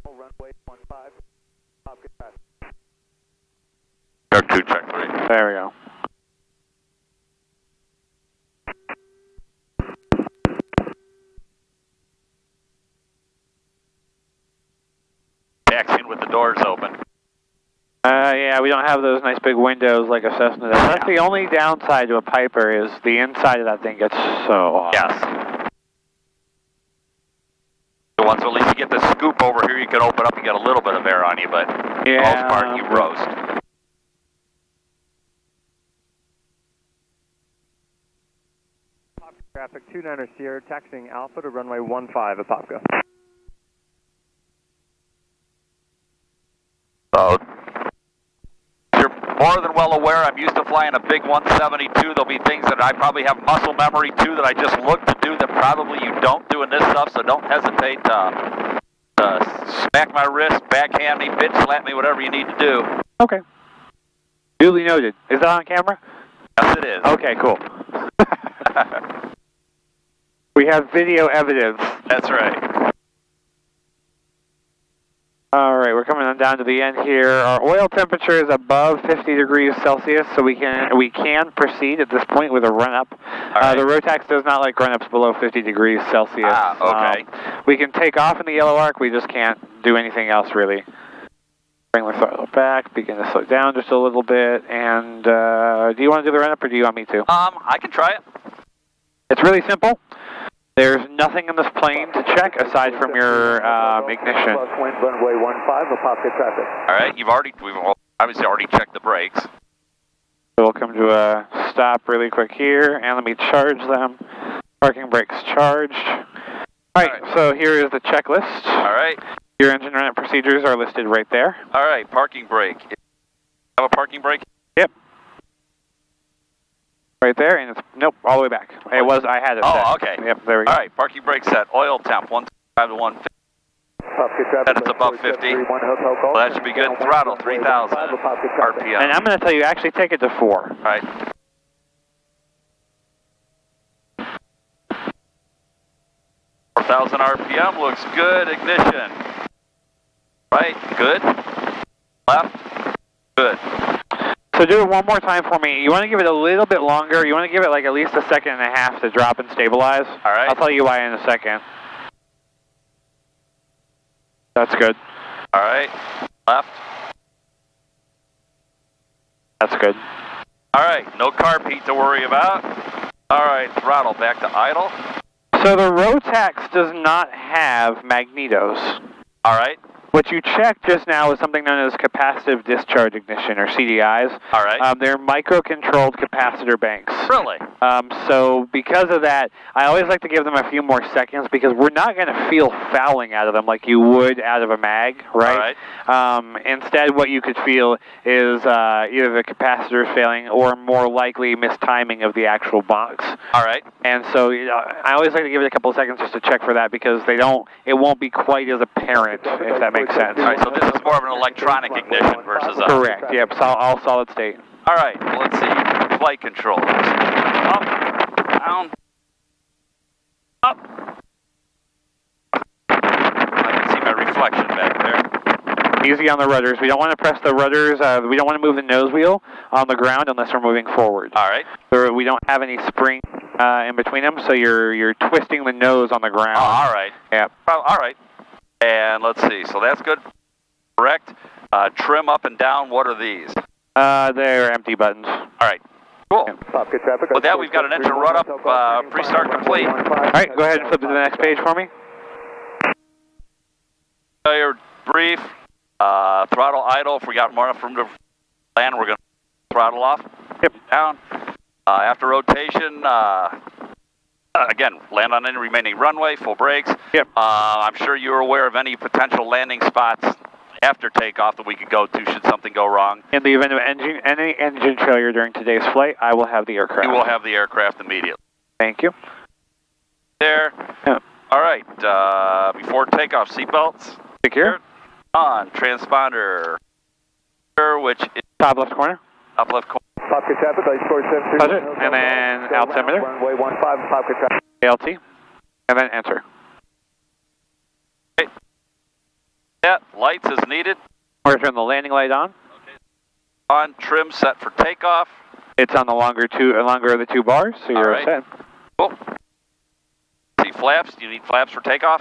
final runway 15, Apopka traffic. Check 2, check 3. There we go. Taxiing with the doors open. Yeah, we don't have those nice big windows like a Cessna does. That's the only downside to a Piper is the inside of that thing gets so hot. Yes. So once at least you get the scoop over here, you can open up and get a little bit of air on you, but for the most part, you roast. Traffic 29er Sierra, taxiing Alpha to runway 15, Apopka. So, you're more than well aware I'm used to flying a big 172. There'll be things that I probably have muscle memory to that I just look to do that probably you don't do in this stuff, so don't hesitate to smack my wrist, backhand me, bitch slap me, whatever you need to do. Okay. Duly noted. Is that on camera? Yes, it is. Okay, cool. We have video evidence. That's right. All right, we're coming on down to the end here. Our oil temperature is above 50 degrees Celsius, so we can proceed at this point with a run-up. Right. The Rotax does not like run-ups below 50 degrees Celsius. Ah, okay. We can take off in the yellow arc, we just can't do anything else really. Bring the throttle back, begin to slow down just a little bit, and do you want to do the run-up or do you want me to? I can try it. It's really simple. There's nothing in this plane to check aside from your ignition. Wind runway 15, Apopka traffic. All right, we've obviously already checked the brakes. So we'll come to a stop really quick here, and let me charge them. Parking brakes charged. All right, so here is the checklist. All right. Your engine run-up procedures are listed right there. All right, parking brake. Have a parking brake? Yep. Right there, and it's, nope, all the way back. It was, I had it set. Oh, okay. Yep, there we go. All right, parking brake set. Oil temp, 125 to 150. And it's above 50. Well, that should be good. Throttle, 3,000 RPM. And I'm going to tell you, actually take it to 4. All right. $4,000 RPM, looks good. Ignition. Right, good. Left, good. So do it one more time for me. You want to give it a little bit longer. You want to give it like at least a second and a half to drop and stabilize. All right. I'll tell you why in a second. That's good. All right. Left. That's good. All right. No carb heat to worry about. All right. Throttle back to idle. So the Rotax does not have magnetos. All right. What you checked just now is something known as capacitive discharge ignition, or CDIs. All right. They're micro-controlled capacitor banks. Really? So because of that, I always like to give them a few more seconds because we're not going to feel fouling out of them like you would out of a mag, right? All right. Instead, what you could feel is either the capacitor is failing or more likely mistiming of the actual box. All right. And so I always like to give it a couple of seconds just to check for that because it won't be quite as apparent, if that makes sense. All right, so this is more of an electronic ignition versus a... Correct, yep, all solid state. All right, well, let's see. Flight controls. Up, down, up. I can see my reflection back there. Easy on the rudders. We don't want to press the rudders. We don't want to move the nose wheel on the ground unless we're moving forward. All right. So we don't have any spring in between them, so you're twisting the nose on the ground. Oh, all right. Yeah. All right. And let's see. So that's good. Correct. Trim up and down. What are these? They're empty buttons. All right. Cool. With that, we've got an engine run-up, pre-start complete. All right, go ahead and flip to the next page for me. Failure brief. Throttle idle. If we got more enough room to land, we're going to throttle off. Yep. Down. After rotation, again, land on any remaining runway, full brakes. Yep. I'm sure you're aware of any potential landing spots after takeoff that we could go to should something go wrong. In the event of any engine failure during today's flight, I will have the aircraft. You will have the aircraft immediately. Thank you. There. Yeah. All right. Before takeoff, seatbelts. Secure. On. Transponder. Which is Top left corner. top left corner. Apopka traffic, Touch it, and then altimeter. Runway 15, Apopka traffic. ALT, and then enter. Okay. Yeah, lights as needed. We're going to turn the landing light on. Okay. On, trim set for takeoff. It's on the longer of the two bars, so you're all set. Cool. See flaps? Do you need flaps for takeoff?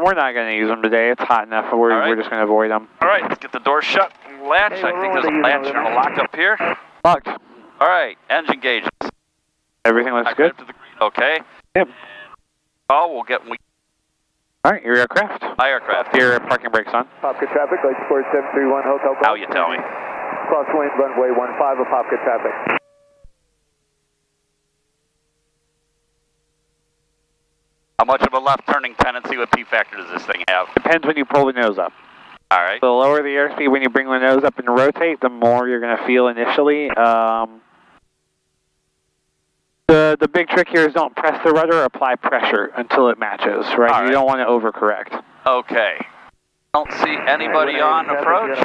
We're not going to use them today. It's hot enough. We're just going to avoid them. All right, let's get the door shut. Latch. I think there's a latch and a lock up here. Locked. All right, engine gauges. Everything looks good. Okay. Yep. Oh, we'll get. All right, your aircraft. My aircraft. Your parking brakes on. Apopka traffic, light support 731 Hotel Golf. How you tell me? Crosswind runway 15, Apopka traffic. How much of a left turning tendency with P factor does this thing have? Depends when you pull the nose up. All right. The lower the airspeed when you bring the nose up and rotate, the more you're going to feel initially. The big trick here is don't press the rudder or apply pressure until it matches, right? You don't want to overcorrect. Okay. Don't see anybody on approach.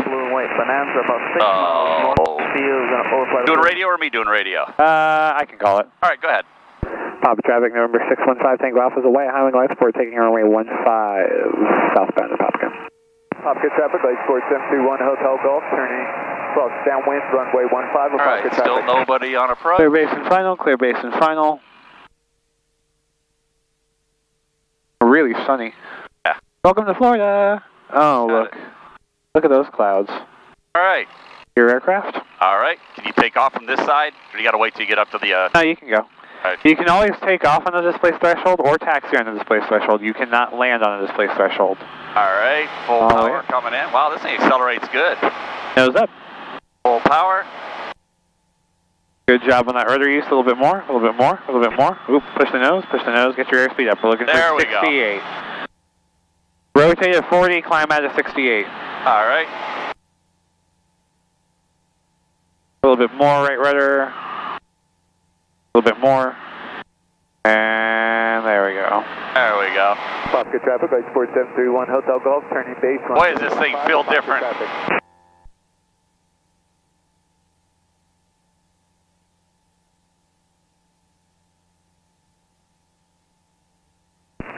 Doing radio or me doing radio? I can call it. All right, go ahead. Apopka traffic, November 615, Tango Alpha is a white highway light support taking runway 15, southbound Apopka. Apopka traffic, light support 731 Hotel Golf, turning cross downwind, runway 15, Apopka traffic. Still nobody on approach. Clear base and final, clear base and final. Really sunny. Yeah. Welcome to Florida. Oh, look. Look at those clouds. All right. Your aircraft? All right. Can you take off from this side? Or you got to wait till you get up to the... No, you can go. Right. You can always take off on the displaced threshold or taxi on the displaced threshold. You cannot land on a displaced threshold. All right. Full power coming in. Wow, this thing accelerates good. Nose up. Full power. Good job on that rudder use. A little bit more, a little bit more, a little bit more. Oop, push the nose, get your airspeed up. We're looking there for 68. Rotate at 40, climb out of 68. All right. A little bit more right rudder. A little bit more. And there we go. There we go. Apopka traffic, light support 731 Hotel Golf, turning base. Boy, does this thing feel different.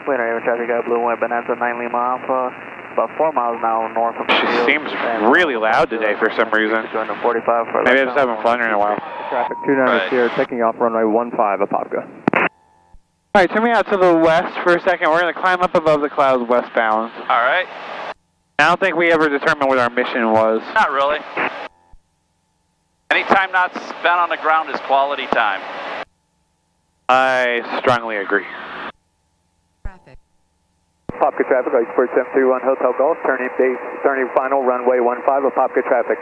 Winter air traffic got blue wind, Bonanza 9 Lima Alpha, about 4 miles an hour north of the field. She seems really loud today for some reason. 245 for maybe I just haven't flown her in a while. Traffic 29 Sierra, taking off runway 15, Apopka. Alright, turn me out to the west for a second. We're going to climb up above the clouds westbound. Alright. I don't think we ever determined what our mission was. Not really. Any time not spent on the ground is quality time. I strongly agree. Apopka traffic, light support 731 Hotel Golf, turning base, turning final runway 15, Apopka traffic.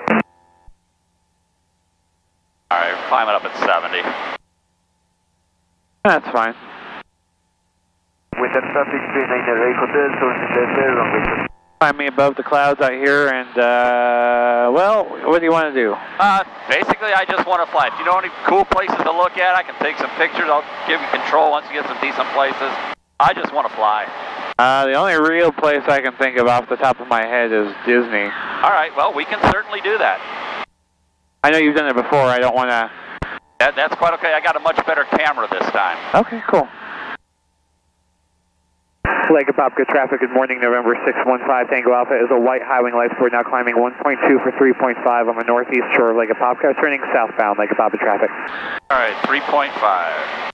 Alright, climbing up at 70. That's fine. With the traffic 398 Hotel, turning runway. Climb me above the clouds out here and, well, what do you want to do? Basically, I just want to fly. If you know any cool places to look at, I can take some pictures. I'll give you control once you get some decent places. I just want to fly. The only real place I can think of off the top of my head is Disney. All right, well, we can certainly do that. I know you've done it before. I don't want to... That's quite okay. I got a much better camera this time. Okay, cool. Lake Apopka traffic, good morning, November 615, Tango Alpha is a white highwing light support, now climbing 1.2 for 3.5 on the northeast shore of Lake Apopka, turning southbound Lake Apopka traffic. All right, 3.5.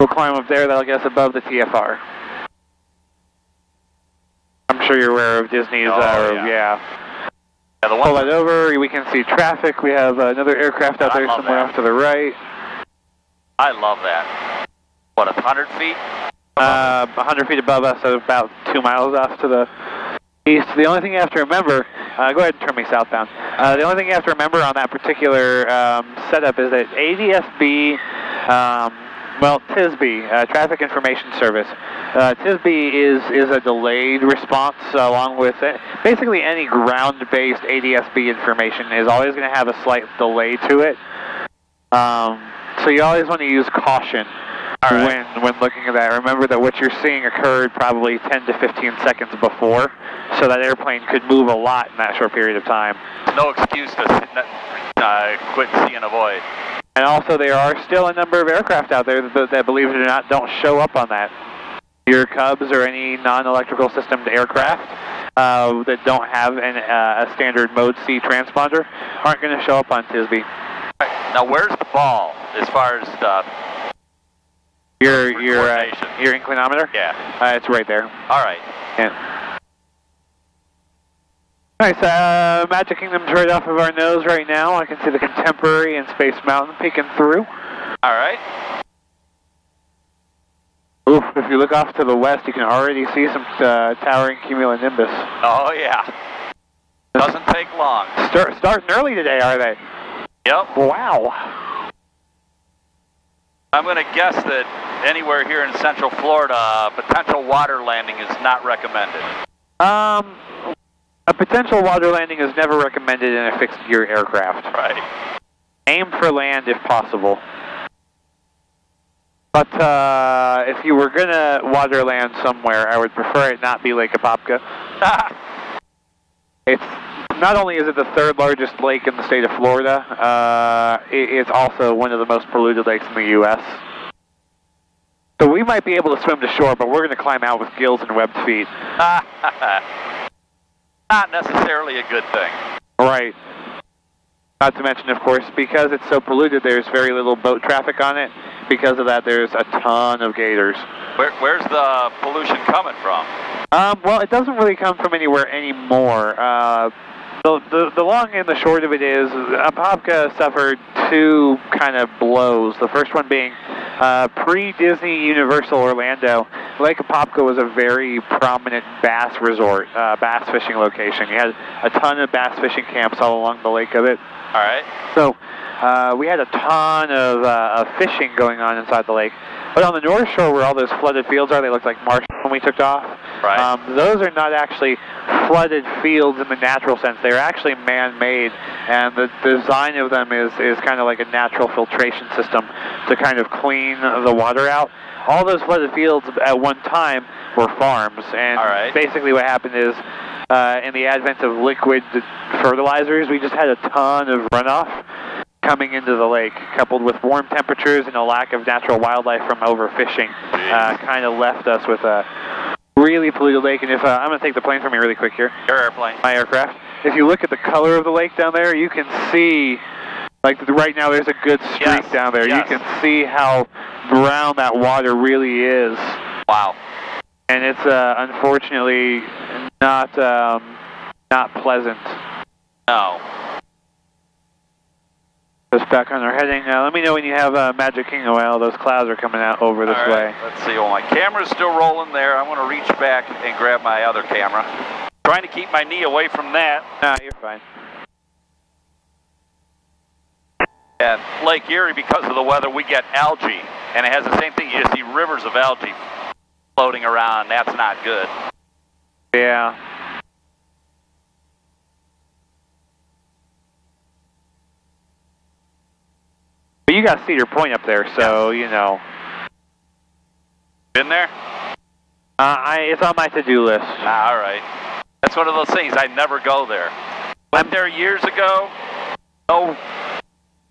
We'll climb up there, that'll get us above the TFR. I'm sure you're aware of Disney's, yeah. Pull that over, we can see traffic, we have another aircraft out there somewhere off to the right. I love that. What, 100 feet? 100 feet above us, so about 2 miles off to the east. The only thing you have to remember, go ahead and turn me southbound. The only thing you have to remember on that particular setup is that ADSB, well, TSB, Traffic Information Service. TSB is a delayed response along with it. Basically any ground-based ADSB information is always going to have a slight delay to it. So you always want to use caution. When looking at that. Remember that what you're seeing occurred probably 10 to 15 seconds before, so that airplane could move a lot in that short period of time. No excuse to quit, see, and avoid. And also there are still a number of aircraft out there that believe it or not, don't show up on that. Your Cubs or any non-electrical systemed aircraft that don't have a standard Mode C transponder aren't going to show up on TSB. Right. Now, where's the ball as far as your inclinometer? Yeah. It's right there. All right. Yeah. Nice. Magic Kingdom's right off of our nose right now. I can see the Contemporary and Space Mountain peeking through. All right. Oof, if you look off to the west, you can already see some towering cumulonimbus. Oh, yeah. Doesn't take long. Starting early today, are they? Yep. Wow. I'm going to guess that anywhere here in Central Florida, potential water landing is not recommended. A potential water landing is never recommended in a fixed-gear aircraft. Right. Aim for land if possible. But if you were going to water land somewhere, I would prefer it not be Lake Apopka. It's not only is it the third largest lake in the state of Florida, it's also one of the most polluted lakes in the U.S. So we might be able to swim to shore, but we're going to climb out with gills and webbed feet. Not necessarily a good thing. Right. Not to mention, of course, because it's so polluted, there's very little boat traffic on it. Because of that, there's a ton of gators. Where's the pollution coming from? Well, it doesn't really come from anywhere anymore. The long and the short of it is, Apopka suffered two kind of blows. The first one being pre-Disney Universal Orlando, Lake Apopka was a very prominent bass resort, bass fishing location. You had a ton of bass fishing camps all along the lake of it. All right. So we had a ton of fishing going on inside the lake. But on the North Shore, where all those flooded fields are, they look like marsh when we took off. Right. Those are not actually flooded fields in the natural sense. They're actually man-made, and the design of them is kind of like a natural filtration system to kind of clean the water out. All those flooded fields at one time were farms, and basically what happened is in the advent of liquid fertilizers, we just had a ton of runoff coming into the lake, coupled with warm temperatures and a lack of natural wildlife from overfishing, kind of left us with a really polluted lake. And if I'm going to take the plane from you really quick here. Your airplane. My aircraft. If you look at the color of the lake down there, you can see, like right now there's a good streak down there. Yes. You can see how brown that water really is. Wow. And it's unfortunately not pleasant. No. Just back on our heading. Let me know when you have Magic Kingdom. Well, those clouds are coming out over this way. Let's see. Well, my camera's still rolling there. I want to reach back and grab my other camera. Trying to keep my knee away from that. Nah, you're fine. At Lake Erie, because of the weather, we get algae. And it has the same thing. You just see rivers of algae floating around. That's not good. Yeah. But you got Cedar Point up there, so, you know. Been there? It's on my to-do list. All right. That's one of those things. I never go there. Went there years ago. Oh,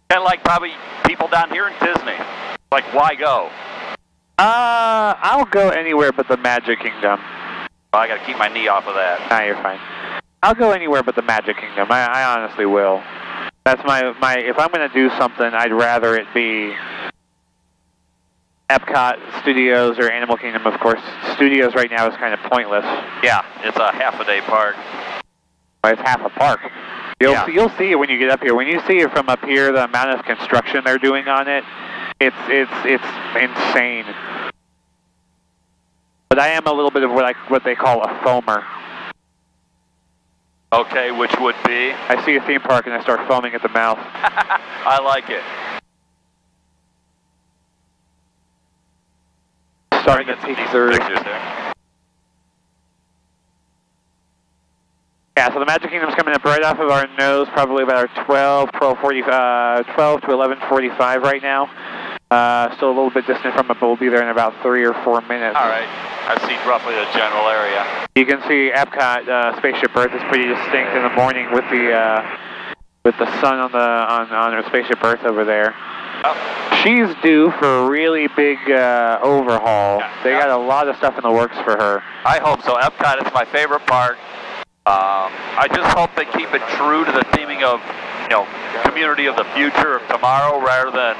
kind of like probably people down here in Disney. Like, why go? I'll go anywhere but the Magic Kingdom. Well, I got to keep my knee off of that. Nah, you're fine. I'll go anywhere but the Magic Kingdom. I honestly will. That's my. If I'm going to do something, I'd rather it be Epcot, Studios, or Animal Kingdom. Of course, Studios right now is kind of pointless. Yeah, it's a half-a-day park. It's half a park. You'll see it when you get up here. When you see it from up here, the amount of construction they're doing on it, it's insane. But I am a little bit of what they call a foamer. Okay, which would be? I see a theme park and I start foaming at the mouth. I like it. Starting to peek through. Yeah, so the Magic Kingdom's coming up right off of our nose, probably about 12 to 11:45 right now. Still a little bit distant from it, but we'll be there in about 3 or 4 minutes. All right. I see roughly the general area. You can see Epcot Spaceship Earth is pretty distinct in the morning with the sun on our Spaceship Earth over there. She's due for a really big overhaul. They got a lot of stuff in the works for her. I hope so. Epcot is my favorite park. I just hope they keep it true to the theming of, community of the future of tomorrow, rather than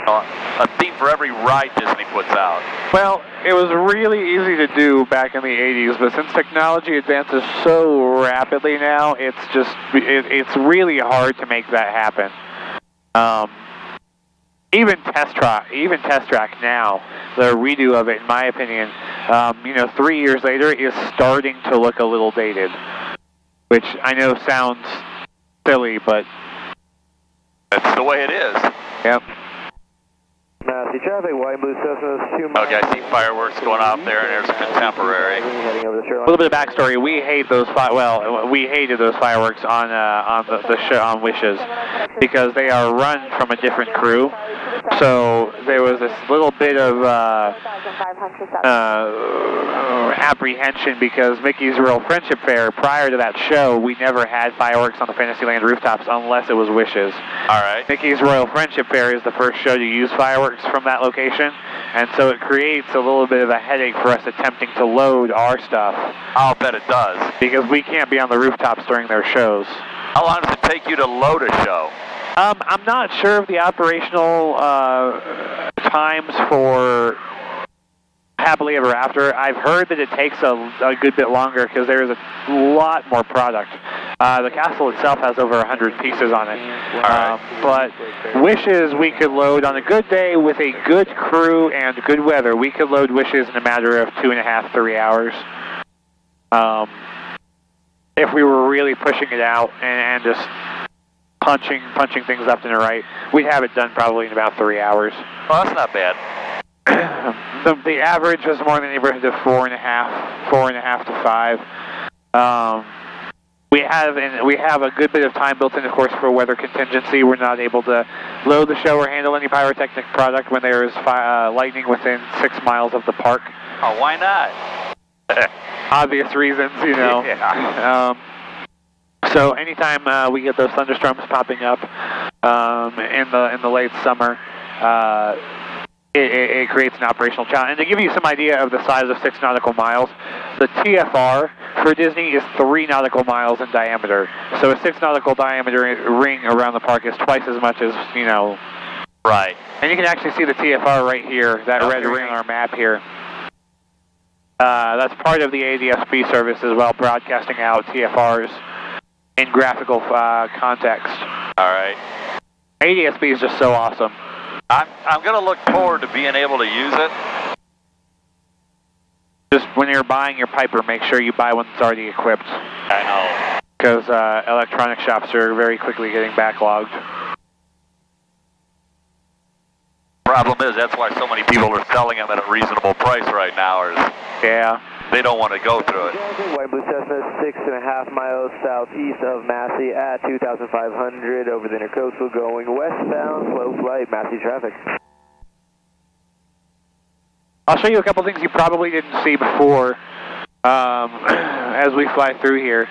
a theme for every ride Disney puts out. Well, it was really easy to do back in the 80s, but since technology advances so rapidly now, it's really hard to make that happen. Even Test Track now, the redo of it, in my opinion, 3 years later, is starting to look a little dated, which I know sounds silly, but that's the way it is. Yep. Massey traffic, white blue Cessna 2 miles. Okay, I see fireworks going off there, and there's Contemporary. A little bit of backstory: we hated those fireworks on the show on Wishes because they are run from a different crew. So there was this little bit of apprehension because Mickey's Royal Friendship Fair, prior to that show, we never had fireworks on the Fantasyland rooftops unless it was Wishes. All right. Mickey's Royal Friendship Fair is the first show to use fireworks from that location, and so it creates a little bit of a headache for us attempting to load our stuff. I'll bet it does. Because we can't be on the rooftops during their shows. How long does it take you to load a show? I'm not sure of the operational times for Happily Ever After. I've heard that it takes a good bit longer because there is a lot more product. The castle itself has over 100 pieces on it. But Wishes we could load on a good day with a good crew and good weather. We could load Wishes in a matter of 2.5, 3 hours. If we were really pushing it out and just punching things left and right, we'd have it done probably in about 3 hours. Well, that's not bad. The average was more in the neighborhood of 4.5 to 5. We have a good bit of time built in, of course, for weather contingency. We're not able to load the show or handle any pyrotechnic product when there is lightning within 6 miles of the park. Oh, why not? Obvious reasons, Yeah. So anytime we get those thunderstorms popping up in the late summer, it creates an operational challenge. And to give you some idea of the size of 6 nautical miles, the TFR for Disney is 3 nautical miles in diameter. So a 6 nautical diameter ring around the park is twice as much as, Right. And you can actually see the TFR right here, that red ring on our map here. That's part of the ADSB service as well, broadcasting out TFRs in graphical context. All right. ADSB is just so awesome. I'm going to look forward to being able to use it. Just when you're buying your Piper, make sure you buy one that's already equipped. I know. Because electronic shops are very quickly getting backlogged. Problem is, that's why so many people are selling them at a reasonable price right now. Yeah. They don't want to go through it. White Blue Cessna, 6.5 miles southeast of Massey at 2,500 over the intercoastal going westbound, slow flight, Massey traffic. I'll show you a couple things you probably didn't see before as we fly through here.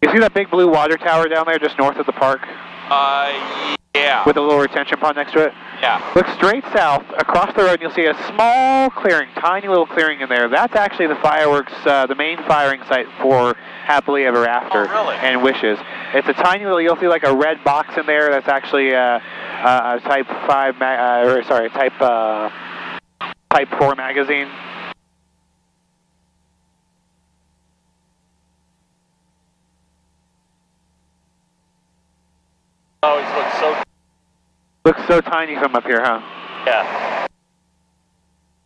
You see that big blue water tower down there just north of the park? Yeah. With a little retention pond next to it? Yeah. Look straight south, across the road, and you'll see a small clearing, tiny little clearing in there. That's actually the fireworks, the main firing site for Happily Ever After and Wishes. It's a tiny little, you'll see like a red box in there that's actually a Type 5, Type 4 magazine. Always looks so tiny from up here, huh? Yeah.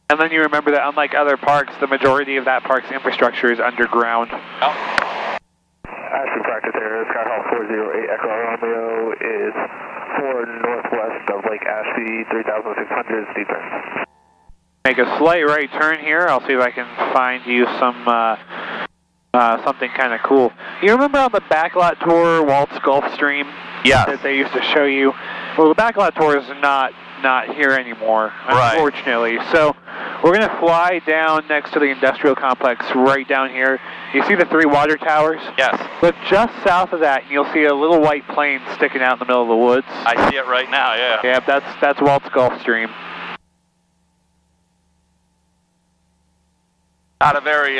And then you remember that unlike other parks, the majority of that park's infrastructure is underground. Oh. Ashby practice area, Skyhawk 408 Echo Romeo is 4 northwest of Lake Ashby, 3,600 steep turn. Make a slight right turn here. I'll see if I can find you some something kind of cool. You remember on the backlot tour, Walt's Gulfstream? Yeah. That they used to show you. Well, the backlot tour is not here anymore, unfortunately. Right. So We're going to fly down next to the industrial complex right down here. You see the 3 water towers? Yes. Look just south of that, and you'll see a little white plane sticking out in the middle of the woods. I see it right now, yeah. Yeah, that's Walt's Gulfstream. Not a very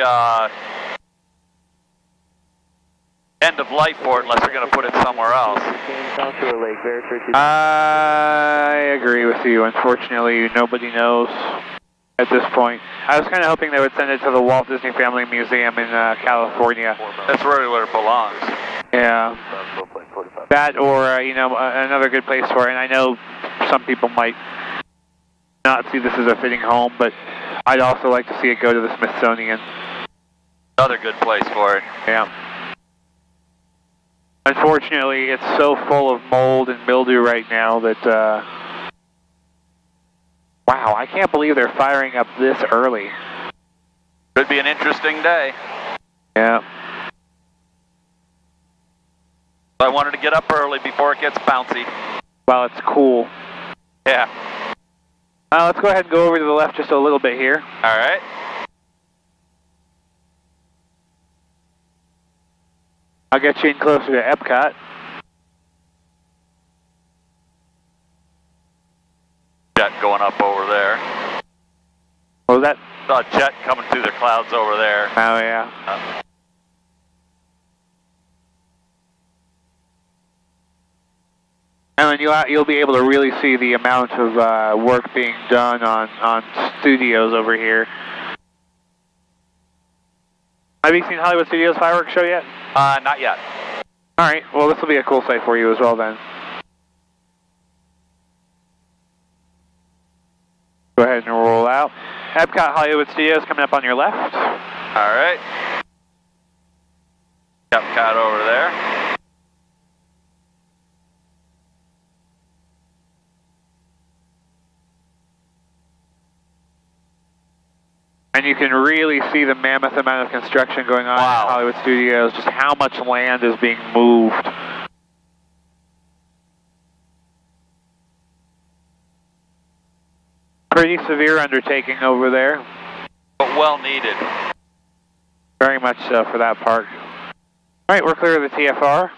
end of life for it unless you're going to put it somewhere else. I agree with you. Unfortunately, nobody knows at this point. I was kind of hoping they would send it to the Walt Disney Family Museum in California. That's really where it belongs. Yeah. That or, you know, another good place for it. And I know some people might not see this as a fitting home, but I'd also like to see it go to the Smithsonian. Another good place for it. Yeah. Unfortunately, it's so full of mold and mildew right now that, wow, I can't believe they're firing up this early. Could be an interesting day. Yeah. I wanted to get up early before it gets bouncy. Well, it's cool. Yeah. Let's go ahead and go over to the left just a little bit here. All right. I'll get you in closer to Epcot. Jet going up over there. What was that? Saw a jet coming through the clouds over there. Oh, yeah. And then you'll be able to really see the amount of work being done on studios over here. Have you seen Hollywood Studios fireworks show yet? Not yet. All right. Well, this will be a cool site for you as well then. Go ahead and roll out. Epcot Hollywood Studios coming up on your left. All right. Epcot over there. And you can really see the mammoth amount of construction going on Wow. at Hollywood Studios, just how much land is being moved. Pretty severe undertaking over there. But well needed. Very much so for that park. All right, we're clear of the TFR.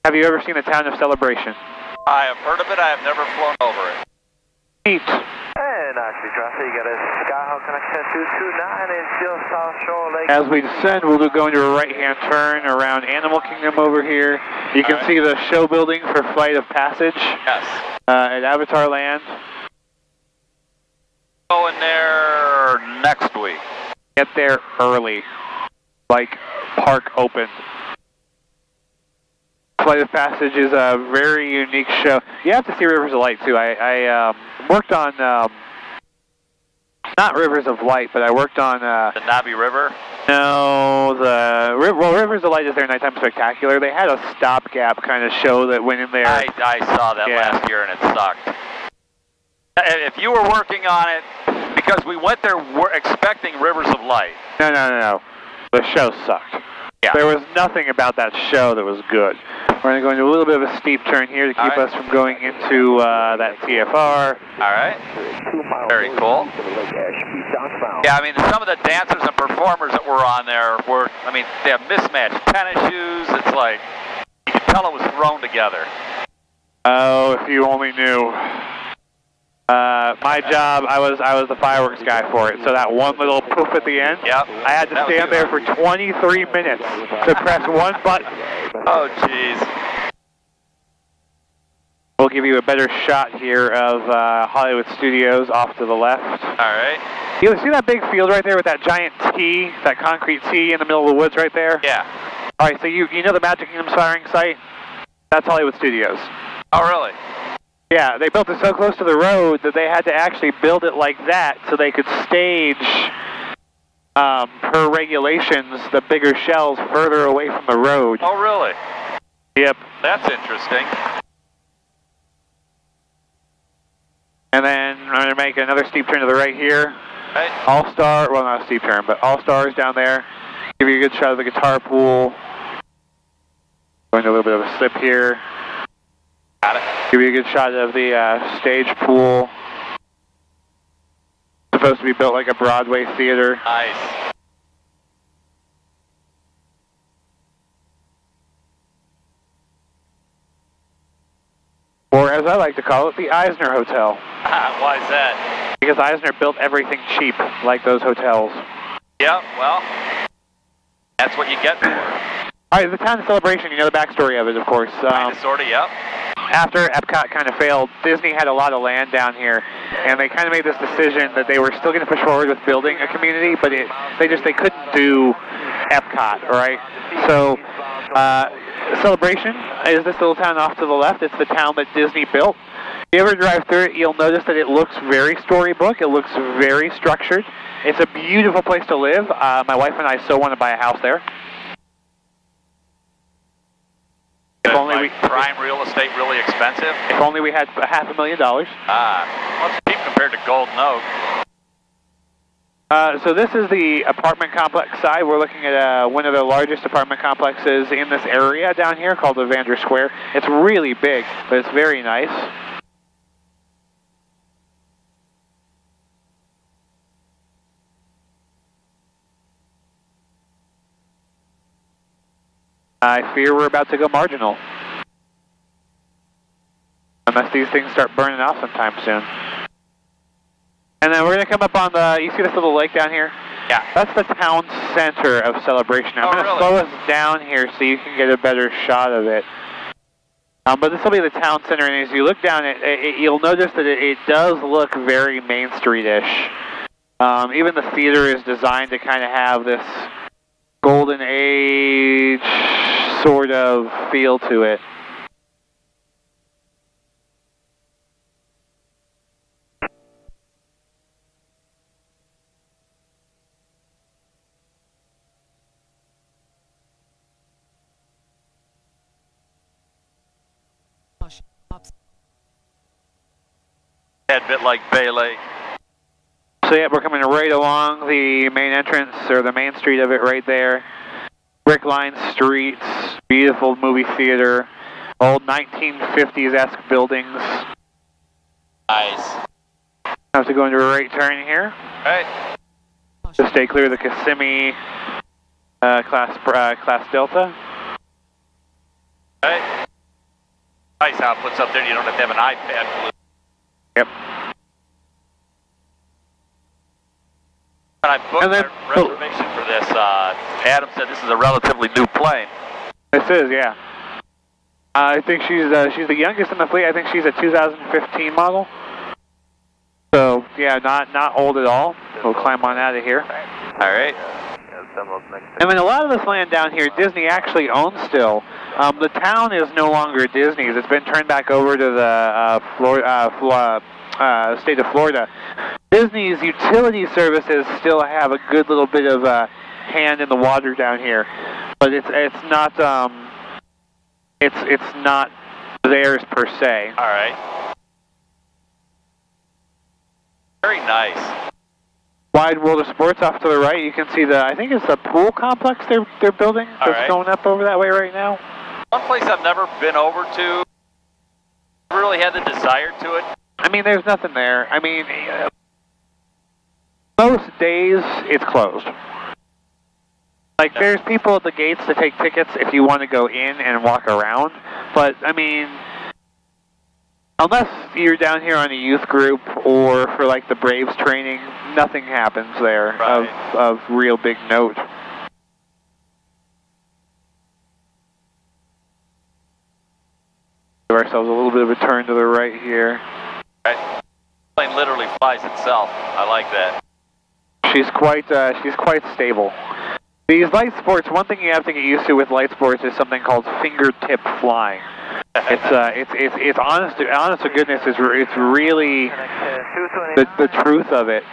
Have you ever seen the town of Celebration? I have heard of it. I have never flown over it. Neat. And actually, traffic, you got a Skyhawk connection 229 and still South Shore Lake. As we descend, we'll go into a right-hand turn around Animal Kingdom over here. You can see the show building for Flight of Passage. Yes. At Avatar Land. Going there next week. Get there early, like park open. Flight of Passage is a very unique show. You have to see Rivers of Light too. I worked on not Rivers of Light, but I worked on The Navi River? no, well, Rivers of Light is their nighttime spectacular. They had a stopgap kind of show that went in there. I saw that last year and it sucked. If you were working on it, because we went there expecting Rivers of Light. No. The show sucked. Yeah. There was nothing about that show that was good. We're going to go into a little bit of a steep turn here to keep us from going into that TFR. All right. Very cool. Yeah, I mean, some of the dancers and performers that were on there were, I mean, they have mismatched tennis shoes. It's like, you can tell it was thrown together. Oh, if you only knew. My job, I was the fireworks guy for it, so that one little poof at the end, Yep. I had to stand there for 23 minutes to press one button. Oh, jeez. We'll give you a better shot here of Hollywood Studios off to the left. All right. You see that big field right there with that giant T, that concrete T in the middle of the woods right there? Yeah. All right, so you know the Magic Kingdom's firing site? That's Hollywood Studios. Oh, really? Yeah, they built it so close to the road that they had to actually build it like that so they could stage, per regulations, the bigger shells further away from the road. Oh, really? Yep. That's interesting. And then I'm going to make another steep turn to the right here. Right. All-Star, well, not a steep turn, but All-Stars down there. Give you a good shot of the guitar pool. Going to a little bit of a slip here. Give you a good shot of the stage pool. Supposed to be built like a Broadway theater. Nice. Or as I like to call it, the Eisner Hotel. Why is that? Because Eisner built everything cheap, like those hotels. Yeah, well, that's what you get for. All right, the town of Celebration, you know the backstory of it, of course. Sort of, yep. After Epcot kind of failed, Disney had a lot of land down here, and they kind of made this decision that they were still going to push forward with building a community, but they couldn't do Epcot, right? So, Celebration is this little town off to the left. It's the town that Disney built. If you ever drive through it, you'll notice that it looks very storybook. It looks very structured. It's a beautiful place to live. My wife and I still want to buy a house there. If only prime real estate really expensive? If only we had $500,000. Well, it's cheap compared to Golden Oak. So this is the apartment complex side. We're looking at one of the largest apartment complexes in this area down here called the Vander Square. It's really big, but it's very nice. I fear we're about to go marginal. Unless these things start burning off sometime soon. And then we're going to come up on the, you see this little lake down here? Yeah. That's the town center of Celebration. I'm going to slow us down here so you can get a better shot of it. But this will be the town center, and as you look down, you'll notice that it does look very Main Street-ish. Even the theater is designed to kind of have this golden age sort of feel to it. A bit like Bay Lake. So yeah, we're coming right along the main entrance, or the main street of it right there. Brick-lined streets, beautiful movie theater, old 1950s-esque buildings. Nice. Have to go into a right turn here. Right. Just stay clear of the Kissimmee class Delta. Right. Nice how it puts up there, you don't have to have an iPad. Yep. When I booked my reservation for this, Adam said this is a relatively new plane. This is, yeah. I think she's the youngest in the fleet. I think she's a 2015 model. So yeah, not old at all. We'll climb on out of here. All right. And then a lot of this land down here, Disney actually owns still. The town is no longer Disney's. It's been turned back over to the state of Florida. Disney's utility services still have a good little bit of a hand in the water down here, but it's not theirs per se. All right. Very nice. Wide World of Sports off to the right. You can see I think it's the pool complex they're building. That's going up over that way right now. One place I've never been over to. Never really had the desire to it. I mean, there's nothing there. I mean, most days it's closed. Like, there's people at the gates to take tickets if you want to go in and walk around. But, I mean, unless you're down here on a youth group or for, like, the Braves training, nothing happens there of real big note. Give ourselves a little bit of a turn to the right here. Right. The plane literally flies itself. I like that. She's quite stable. These light sports, one thing you have to get used to with light sports is something called fingertip flying. It's honest to goodness, it's really the truth of it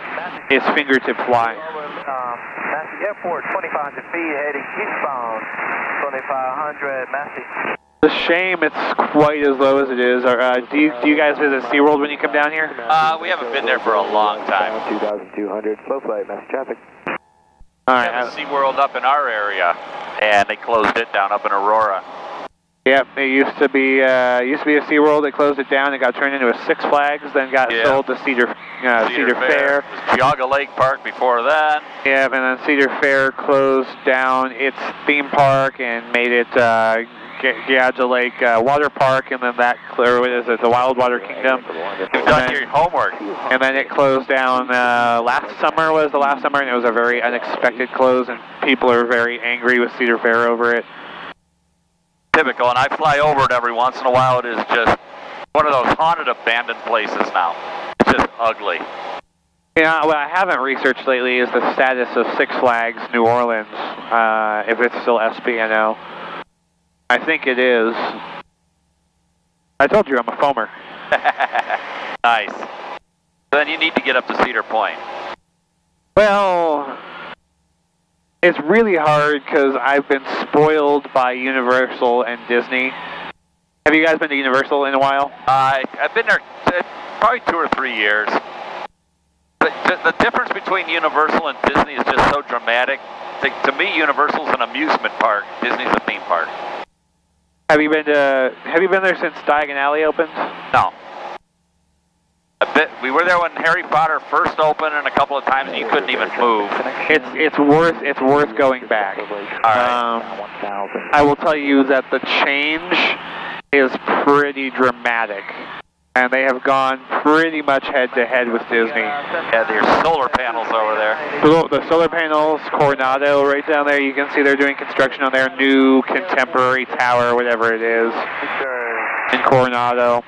is fingertip flying. Massey Airport, 2,500 feet, heading eastbound, 2,500, Massey. It's a shame it's quite as low as it is. Do you guys visit Seaworld when you come down here? We haven't been there for a long time. 2,200, slow flight, Massey traffic. All right. We have a Seaworld up in our area, and they closed it down up in Aurora. Yep, it used to be a Seaworld. They closed it down. It got turned into a Six Flags, then got sold to Cedar Fair. Diagon Lake Park before that. Yeah, and then Cedar Fair closed down its theme park and made it Diagon Lake Water Park, and then the Wild Water Kingdom. You've done your homework. And then it closed down last summer was the last summer, and it was a very unexpected close, and people are very angry with Cedar Fair over it. Typical, and I fly over it every once in a while. It is just one of those haunted, abandoned places now. It's just ugly. Yeah, what I haven't researched lately is the status of Six Flags New Orleans, if it's still SPNO. I think it is. I told you I'm a foamer. Nice. Then you need to get up to Cedar Point. Well, it's really hard because I've been spoiled by Universal and Disney. Have you guys been to Universal in a while? I've been there probably 2 or 3 years. The difference between Universal and Disney is just so dramatic. To me, Universal's an amusement park. Disney's a theme park. Have you been there since Diagon Alley opened? No. We were there when Harry Potter first opened, and a couple of times and you couldn't even move. It's worth going back. All right. I will tell you that the change is pretty dramatic, and they have gone pretty much head-to-head with Disney. Yeah, there's solar panels over there. The solar panels, Coronado, right down there. You can see they're doing construction on their new contemporary tower, whatever it is, in Coronado.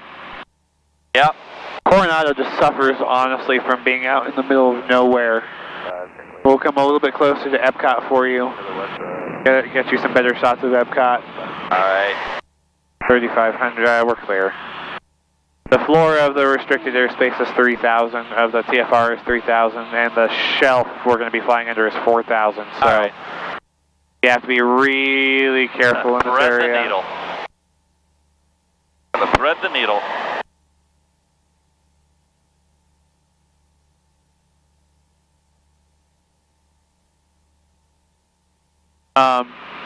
Yep. Coronado just suffers, honestly, from being out in the middle of nowhere. We'll come a little bit closer to Epcot for you. Get you some better shots of Epcot. All right. 3,500, we're clear. The floor of the restricted airspace is 3,000, of the TFR is 3,000, and the shelf we're going to be flying under is 4,000. So right. You have to be really careful in this area. Thread the needle. Thread the needle.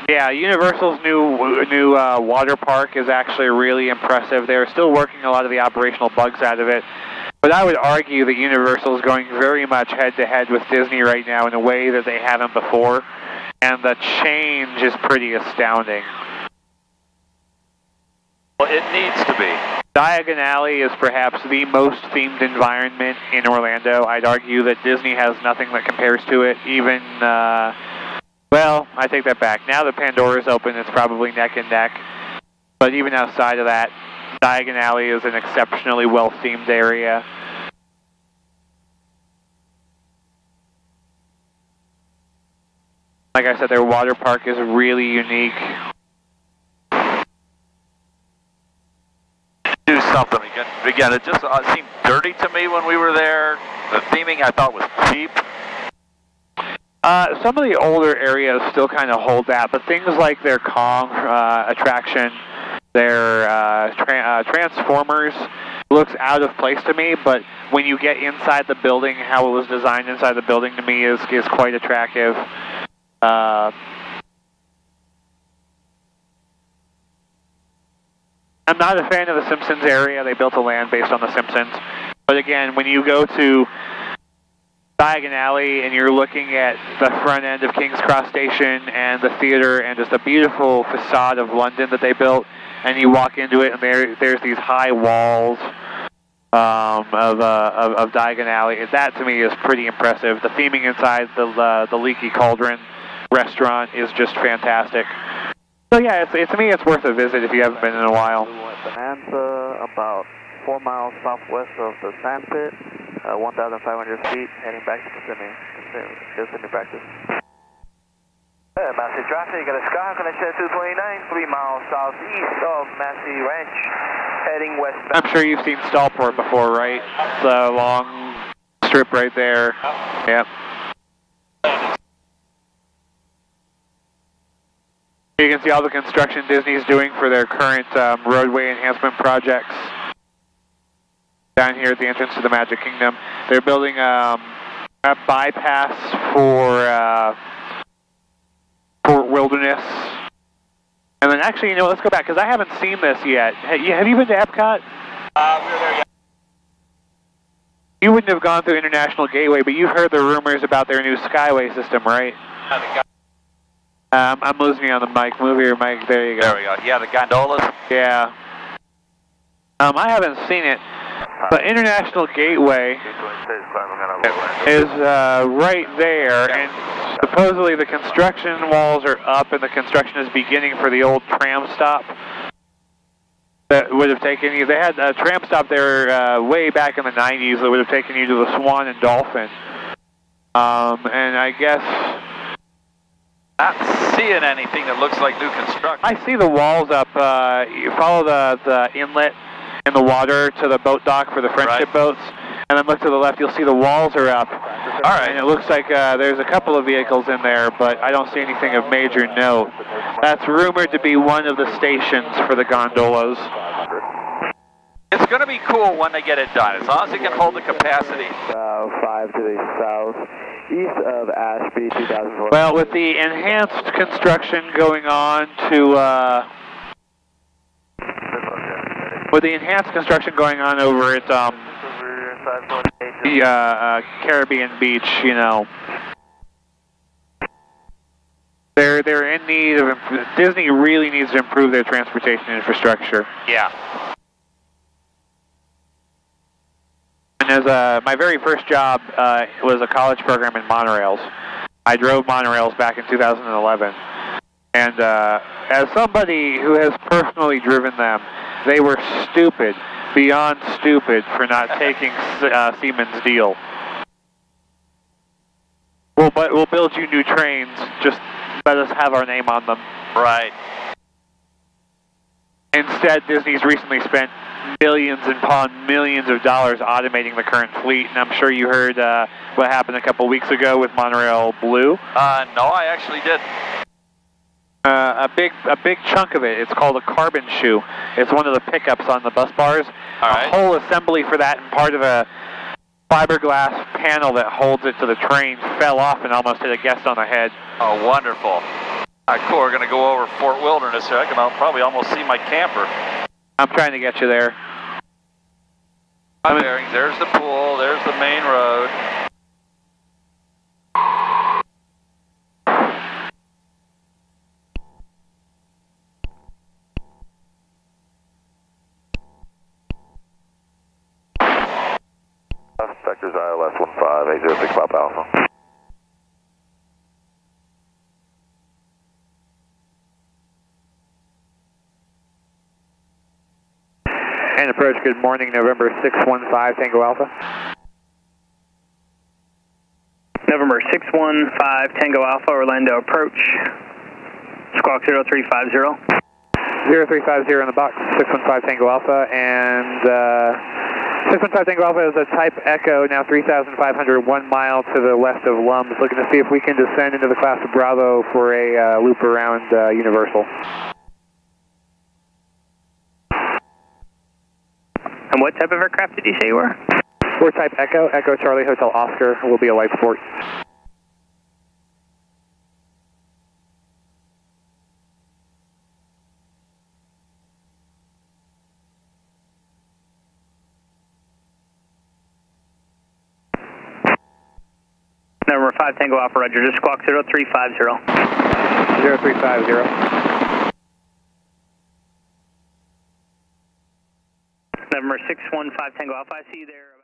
Yeah, Universal's new water park is actually really impressive. They're still working a lot of the operational bugs out of it, but I would argue that Universal is going very much head-to-head with Disney right now in a way that they haven't before, and the change is pretty astounding. Well, it needs to be. Diagon Alley is perhaps the most themed environment in Orlando. I'd argue that Disney has nothing that compares to it, even... well, I take that back. Now that Pandora's open, it's probably neck and neck. But even outside of that, Diagon Alley is an exceptionally well-themed area. Like I said, their water park is really unique. Do something again. It just seemed dirty to me when we were there. The theming I thought was cheap. Some of the older areas still kind of hold that, but things like their Kong attraction, their Transformers looks out of place to me, but when you get inside the building, how it was designed inside the building to me is quite attractive. I'm not a fan of the Simpsons area. They built a land based on the Simpsons. But again, when you go to Diagon Alley and you're looking at the front end of King's Cross Station and the theater and just a beautiful facade of London that they built, and you walk into it and there's these high walls of Diagon Alley, that to me is pretty impressive. The theming inside the Leaky Cauldron restaurant is just fantastic. So yeah, to me it's worth a visit if you haven't been in a while. Bonanza, about 4 miles southwest of the sand pit, 1,500 feet, heading back to Kissimmee practice. Massey traffic, you got a Skyhawk connection at 229, 3 miles southeast of Massey Ranch, heading westbound. I'm sure you've seen Stallport before, right? The long strip right there. Yep. You can see all the construction Disney's doing for their current roadway enhancement projects down here at the entrance to the Magic Kingdom. They're building a bypass for Wilderness And then actually, you know, let's go back, because I haven't seen this yet. Have you been to Epcot? We were there yet. You wouldn't have gone through International Gateway, but you've heard the rumors about their new Skyway system, right? I'm losing you on the mic. Move your mic. There you go. There we go. Yeah, the gondolas? Yeah. I haven't seen it, but International Gateway is right there, and supposedly the construction walls are up and the construction is beginning for the old tram stop that would have taken you. They had a tram stop there way back in the 90s that would have taken you to the Swan and Dolphin. And I guess... Not seeing anything that looks like new construction. I see the walls up. You follow the inlet in the water to the boat dock for the friendship boats, and then look to the left, you'll see the walls are up. All right. And it looks like there's a couple of vehicles in there, but I don't see anything of major note. That's rumored to be one of the stations for the gondolas. It's going to be cool when they get it done, as long as it can hold the capacity. 5 to the southeast of Ashby, 2004. Well, with the enhanced construction going on to... With the enhanced construction going on over at the Caribbean Beach, you know, they're in need of Disney really needs to improve their transportation infrastructure. Yeah. And as my very first job was a college program in monorails. I drove monorails back in 2011, and as somebody who has personally driven them, they were stupid, beyond stupid, for not taking Siemens' deal. We'll build you new trains, just let us have our name on them. Right. Instead, Disney's recently spent millions upon millions of dollars automating the current fleet, and I'm sure you heard what happened a couple weeks ago with Monorail Blue. No, I actually did. A big chunk of it. It's called a carbon shoe. It's one of the pickups on the bus bars. All right. A whole assembly for that and part of a fiberglass panel that holds it to the train fell off and almost hit a guest on the head. Oh, wonderful. Cool. We're going to go over Fort Wilderness here. I can probably almost see my camper. I'm trying to get you there. Bearings. There's the pool. There's the main road. Vectors ILS 15806 Pop Alpha. And approach, good morning, November 615 Tango Alpha. November 615 Tango Alpha, Orlando approach. Squawk 0350. 0350 in the box, 615 Tango Alpha, and 615 Tango Alpha is a Type Echo, now 3,500, 1 mile to the west of Lums, looking to see if we can descend into the class of Bravo for a loop around Universal. And what type of aircraft did you say you were? We're Type Echo, Echo Charlie Hotel Oscar, will be a light sport. Number 5 Tango Alpha, Roger, just squawk 0350. 0350. Number 615 Tango Alpha, I see you there.